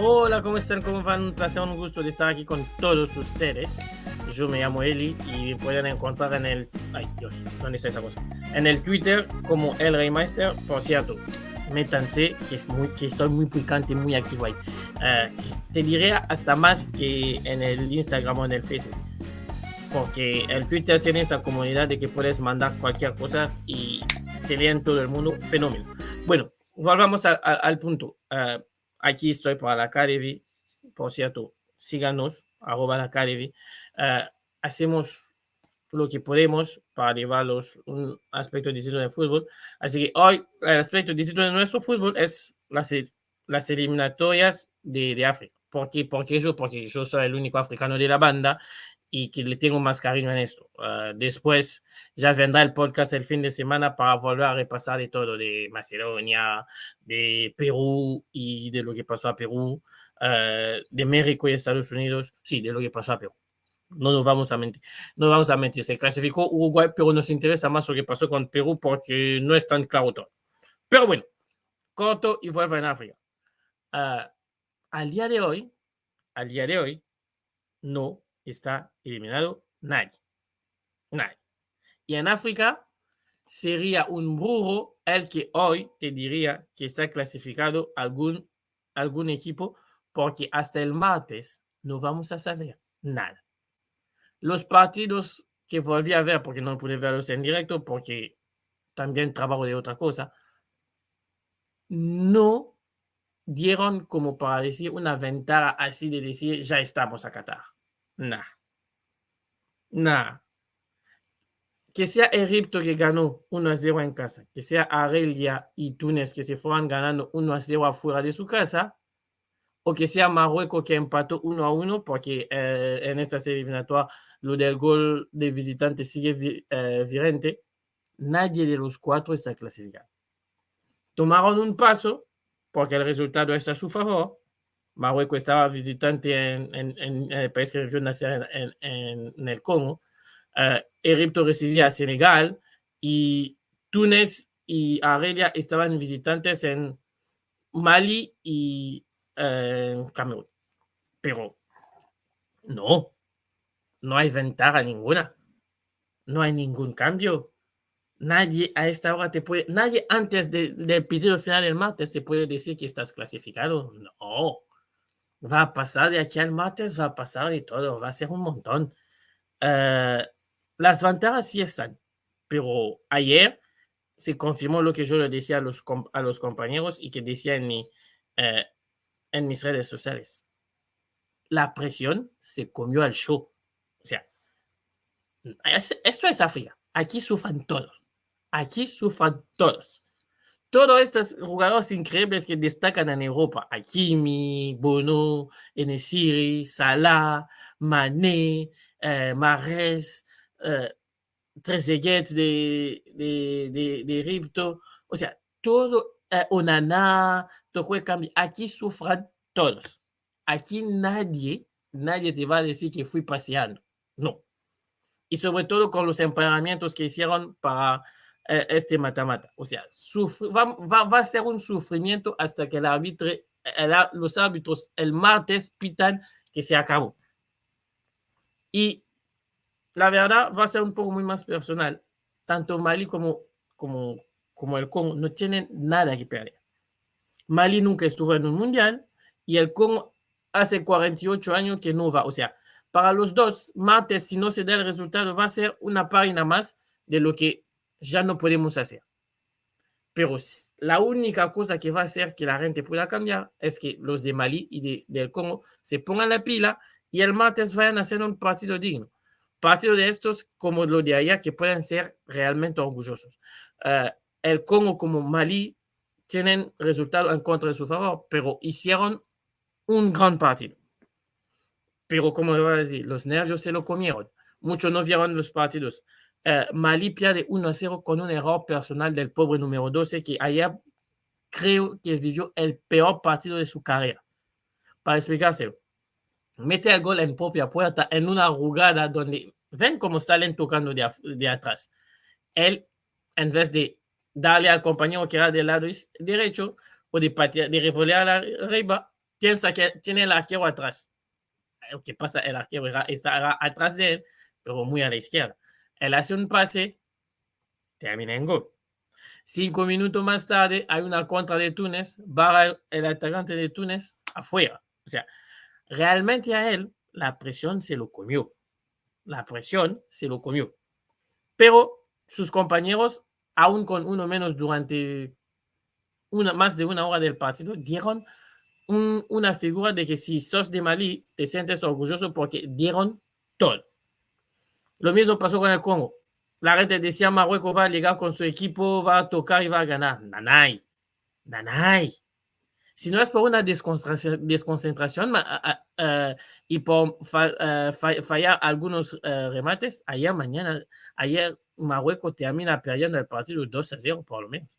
Hola, ¿cómo están? ¿Cómo van? Un placer, un gusto de estar aquí con todos ustedes. Yo me llamo Eli y me pueden encontrar en el... Ay, Dios, ¿dónde está esa cosa? En el Twitter como El Reymeister. Por cierto, métanse, que estoy muy picante, muy activo ahí. Te diré hasta más que en el Instagram o en el Facebook. Porque el Twitter tiene esa comunidad de que puedes mandar cualquier cosa y te leen todo el mundo. Fenómeno. Bueno, volvamos al punto. Aquí estoy para la Academy. Por cierto, síganos, @ la Academy. Hacemos lo que podemos para llevarlos un aspecto distinto del fútbol. Así que hoy el aspecto distinto de nuestro fútbol es las eliminatorias de África. ¿Por qué? Porque yo soy el único africano de la banda y que le tengo más cariño en esto. Después ya vendrá el podcast el fin de semana para volver a repasar de todo, de Macedonia, de Perú y de lo que pasó a Perú, de México y Estados Unidos, sí, de lo que pasó a Perú. No nos vamos a mentir. No nos vamos a mentir. Se clasificó Uruguay, pero nos interesa más lo que pasó con Perú porque no es tan claro todo. Pero bueno, corto y vuelvo en África. Uh, al día de hoy, no está eliminado nadie. Nadie. Y en África sería un burro el que hoy te diría que está clasificado algún equipo, porque hasta el martes no vamos a saber nada. Los partidos que volví a ver, porque no pude verlos en directo, porque también trabajo de otra cosa, no dieron como para decir una ventaja así de decir ya estamos a Qatar. Nah, nah. Que sea Egipto que ganó 1-0 en casa, que sea Argelia y Túnez que se fueran ganando 1-0 afuera de su casa, o que sea Marruecos que empató 1-1, porque en estas eliminatorias lo del gol de visitante sigue vigente. Nadie de los cuatro está clasificado. Tomaron un paso porque el resultado está a su favor. Marruecos estaba visitante en el país que vio nacer en el Congo. Egipto recibía a Senegal y Túnez y Argelia estaban visitantes en Mali y Camerún. Pero no hay ventaja ninguna. No hay ningún cambio. Nadie a esta hora nadie antes del pedido final del martes te puede decir que estás clasificado. No, va a pasar de aquí al martes, va a pasar de todo, va a ser un montón. Las ventajas sí están, pero ayer se confirmó lo que yo le decía a los compañeros y que decía en mis redes sociales. La presión se comió al show. O sea, esto es África. Aquí sufran todos. Aquí sufran todos. Todos estos jugadores increíbles que destacan en Europa, Hakimi, Bono, Enesiri, Salah, Mané, Mahrez, Trezeguet de Egipto, o sea, todo, Onana, Tokwekami, aquí sufran todos. Aquí nadie te va a decir que fui paseando, no. Y sobre todo con los emparejamientos que hicieron para este mata-mata. O sea, va a ser un sufrimiento hasta que los árbitros el martes pitan que se acabó. Y la verdad va a ser un poco muy más personal. Tanto Mali como el Congo no tienen nada que perder. Mali nunca estuvo en un mundial y el Congo hace 48 años que no va. O sea, para los dos, martes, si no se da el resultado, va a ser una página más de lo que ya no podemos hacer. Pero la única cosa que va a hacer que la gente pueda cambiar es que los de Mali y del Congo se pongan la pila y el martes vayan a hacer un partido digno. Partido de estos como lo de allá que pueden ser realmente orgullosos. El Congo como Mali tienen resultados en contra de su favor, pero hicieron un gran partido. Pero como le voy a decir, los nervios se lo comieron. Muchos no vieron los partidos. Mali pierde 1-0 con un error personal del pobre número 12 que ayer creo que vivió el peor partido de su carrera. Para explicárselo, mete el gol en propia puerta en una jugada donde ven cómo salen tocando de atrás. Él, en vez de darle al compañero que era del lado derecho o de revolear arriba, piensa que tiene el arquero atrás. Lo que pasa, el arquero estará atrás de él, pero muy a la izquierda. Él hace un pase, termina en gol. 5 minutos más tarde hay una contra de Túnez, va el atacante de Túnez afuera. O sea, realmente a él la presión se lo comió. La presión se lo comió. Pero sus compañeros, aún con uno menos durante más de una hora del partido, dieron una figura de que si sos de Mali, te sientes orgulloso porque dieron todo. Lo mismo pasó con el Congo. La gente decía Marruecos va a llegar con su equipo, va a tocar y va a ganar. Nanay. Nanay. Si no es por una desconcentración y por fallar algunos remates, ayer Marruecos termina perdiendo el partido 2-0 por lo menos.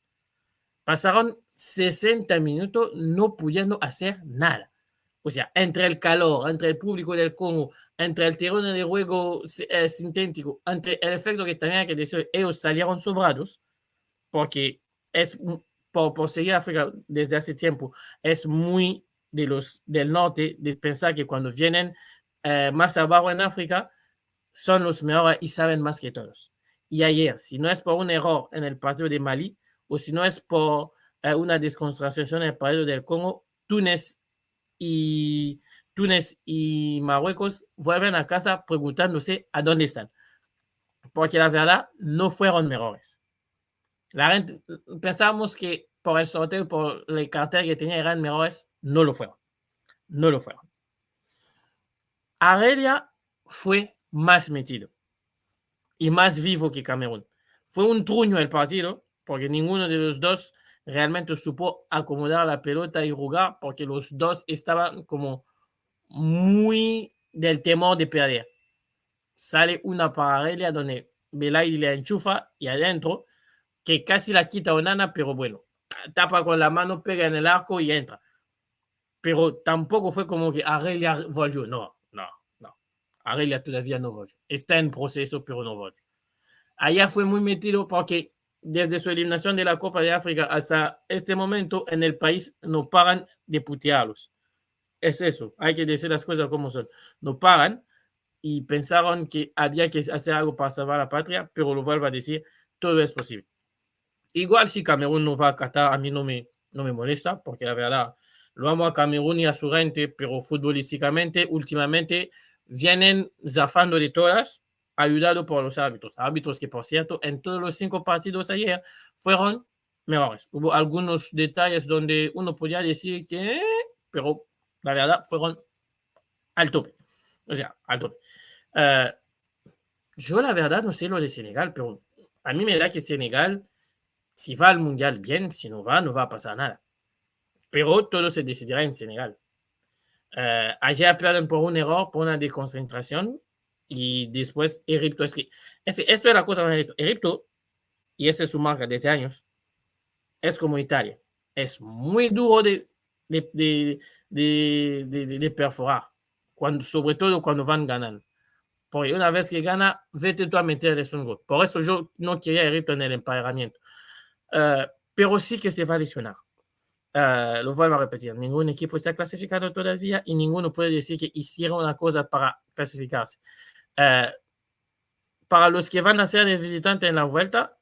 Pasaron 60 minutos no pudiendo hacer nada. O sea, entre el calor, entre el público del Congo, entre el terreno de juego sintético, entre el efecto que tenía que decir, ellos salieron sobrados, porque es por seguir África desde hace tiempo, es muy del norte de pensar que cuando vienen más abajo en África, son los mejores y saben más que todos. Y ayer, si no es por un error en el partido de Mali, o si no es por una desconcentración en el partido del Congo, Túnez y Marruecos vuelven a casa preguntándose a dónde están. Porque la verdad, no fueron mejores. La gente, pensábamos que por el sorteo, por el cartel que tenía, eran mejores. No lo fueron. No lo fueron. Argelia fue más metido y más vivo que Camerún. Fue un truño el partido, porque ninguno de los dos realmente supo acomodar la pelota y jugar, porque los dos estaban como muy del temor de perder. Sale una para Argelia donde Belaïdi le enchufa y adentro, que casi la quita Onana, pero bueno, tapa con la mano, pega en el arco y entra. Pero tampoco fue como que Argelia volvió. No. Argelia todavía no volvió. Está en proceso, pero no volvió. Allá fue muy metido porque desde su eliminación de la Copa de África hasta este momento en el país no paran de putearlos. Es eso, hay que decir las cosas como son. No paran y pensaron que había que hacer algo para salvar la patria, pero lo vuelvo a decir, todo es posible. Igual si Camerún no va a Qatar, a mí no me molesta, porque la verdad, lo amo a Camerún y a su gente, pero futbolísticamente, últimamente, vienen zafando de todas, ayudado por los árbitros. Árbitros que, por cierto, en todos los 5 partidos ayer fueron mejores. Hubo algunos detalles donde uno podía decir que, pero la verdad, fueron al tope. O sea, al tope. Yo la verdad no sé lo de Senegal, pero a mí me da que Senegal, si va al Mundial bien, si no va a pasar nada. Pero todo se decidirá en Senegal. Ayer pierden por un error, por una desconcentración, y después Egipto. Esto es la cosa con Egipto. Egipto, y esa es su marca desde años, es como Italia. Es muy duro de perforar, sobre todo cuando van ganando. Porque una vez que gana, vete tú a meterles un gol. Por eso yo no quería Egipto en el emparejamiento. Pero sí que se va a lesionar. Lo vuelvo a repetir, ningún equipo está clasificado todavía y ninguno puede decir que hicieron una cosa para clasificarse. Para los que van a ser de visitante en la vuelta,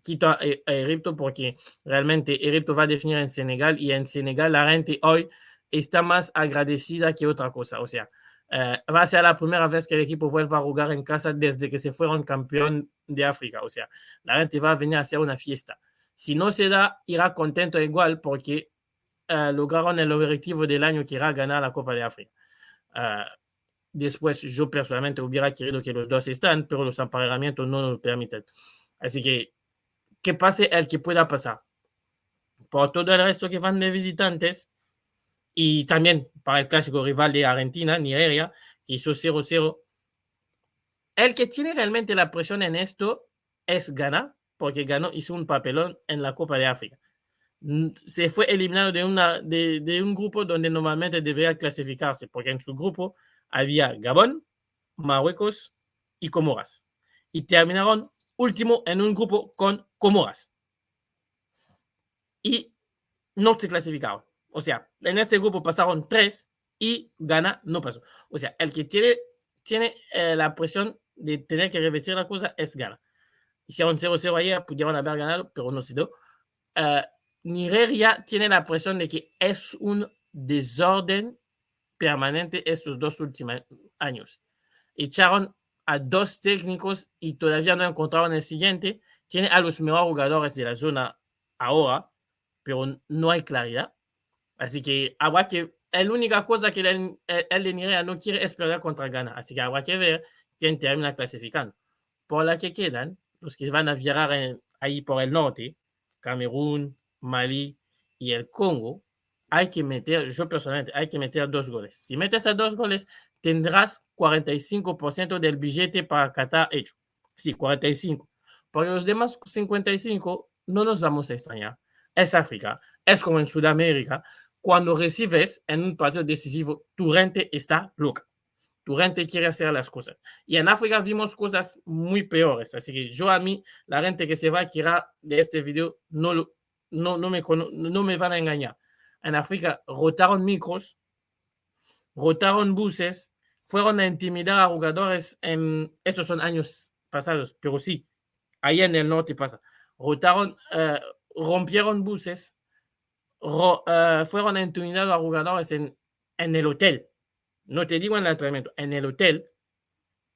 quito a Egipto porque realmente Egipto va a definir en Senegal y en Senegal la gente hoy está más agradecida que otra cosa. O sea, va a ser la primera vez que el equipo vuelva a jugar en casa desde que se fueron campeón de África. O sea, la gente va a venir a hacer una fiesta. Si no se da, irá contento igual porque lograron el objetivo del año que era ganar la Copa de África. Después, yo personalmente hubiera querido que los dos estén, pero los emparejamientos no nos lo permiten. Así que pase el que pueda pasar. Por todo el resto que van de visitantes, y también para el clásico rival de Argentina, Nigeria, que hizo 0-0, el que tiene realmente la presión en esto es Ghana, porque Ghana hizo un papelón en la Copa de África. Se fue eliminado de un grupo donde normalmente debería clasificarse, porque en su grupo había Gabón, Marruecos y Comoras. Y terminaron último en un grupo con Comoras. Y no se clasificaron. O sea, en este grupo pasaron 3 y Ghana no pasó. O sea, el que tiene la presión de tener que revertir la cosa es Ghana. Hicieron 0-0 ayer, pudieron haber ganado, pero no se dio. Nigeria tiene la presión de que es un desorden permanente estos 2 últimos años. Echaron a 2 técnicos y todavía no encontraron el siguiente. Tiene a los mejores jugadores de la zona ahora, pero no hay claridad. Así que habrá que. La única cosa que el de Nigeria no quiere es perder contra Ghana. Así que habrá que ver quién termina clasificando. Por la que quedan, los que van a viajar ahí por el norte, Camerún, Mali y el Congo, hay que meter, yo personalmente, hay que meter 2 goles. Si metes a 2 goles, tendrás 45% del billete para Qatar hecho. Sí, 45. Por los demás 55, no nos vamos a extrañar. Es África, es como en Sudamérica. Cuando recibes en un partido decisivo, tu gente está loca. Tu gente quiere hacer las cosas. Y en África vimos cosas muy peores. Así que yo a mí, la gente que se va a tirar de este video, no me van a engañar. En África rotaron micros, rotaron buses, fueron a intimidar a jugadores estos son años pasados, pero sí, ahí en el norte pasa. Rompieron buses, fueron a intimidar a jugadores en el hotel. No te digo en el entrenamiento, en el hotel,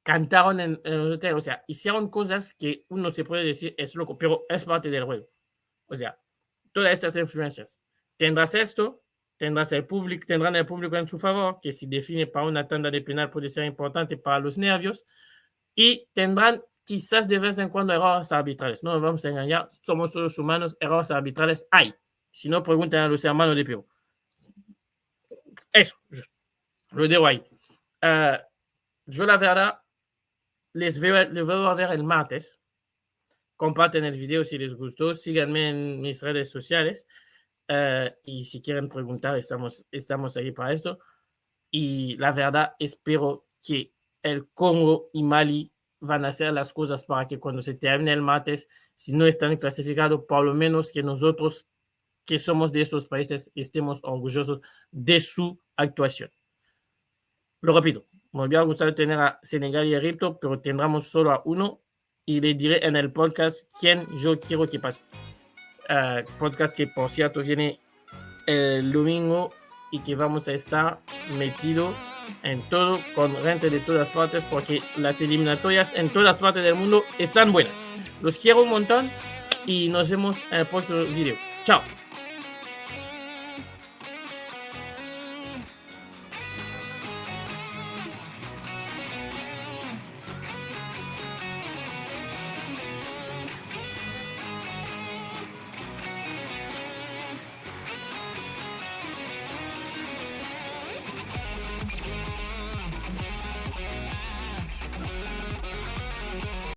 cantaron en el hotel, o sea, hicieron cosas que uno se puede decir es loco, pero es parte del juego. O sea, todas estas influencias. Tendrás esto, tendrán el público en su favor, que si define para una tanda de penal puede ser importante para los nervios, y tendrán quizás de vez en cuando errores arbitrales. No nos vamos a engañar, somos todos humanos, errores arbitrales hay. Si no, pregunten a los hermanos de Perú. Eso, lo dejo ahí. Yo la verdad, les veo a ver el martes. Comparten el video si les gustó. Síganme en mis redes sociales. Y si quieren preguntar, estamos ahí para esto. Y la verdad, espero que el Congo y Mali van a hacer las cosas para que cuando se termine el martes, si no están clasificados, por lo menos que nosotros, que somos de estos países, estemos orgullosos de su actuación. Lo repito, me hubiera gustado tener a Senegal y Egipto, pero tendremos solo a uno y le diré en el podcast quién yo quiero que pase. Podcast que, por cierto, viene el domingo y que vamos a estar metido en todo con gente de todas partes porque las eliminatorias en todas partes del mundo están buenas. Los quiero un montón y nos vemos en el próximo video. Chao.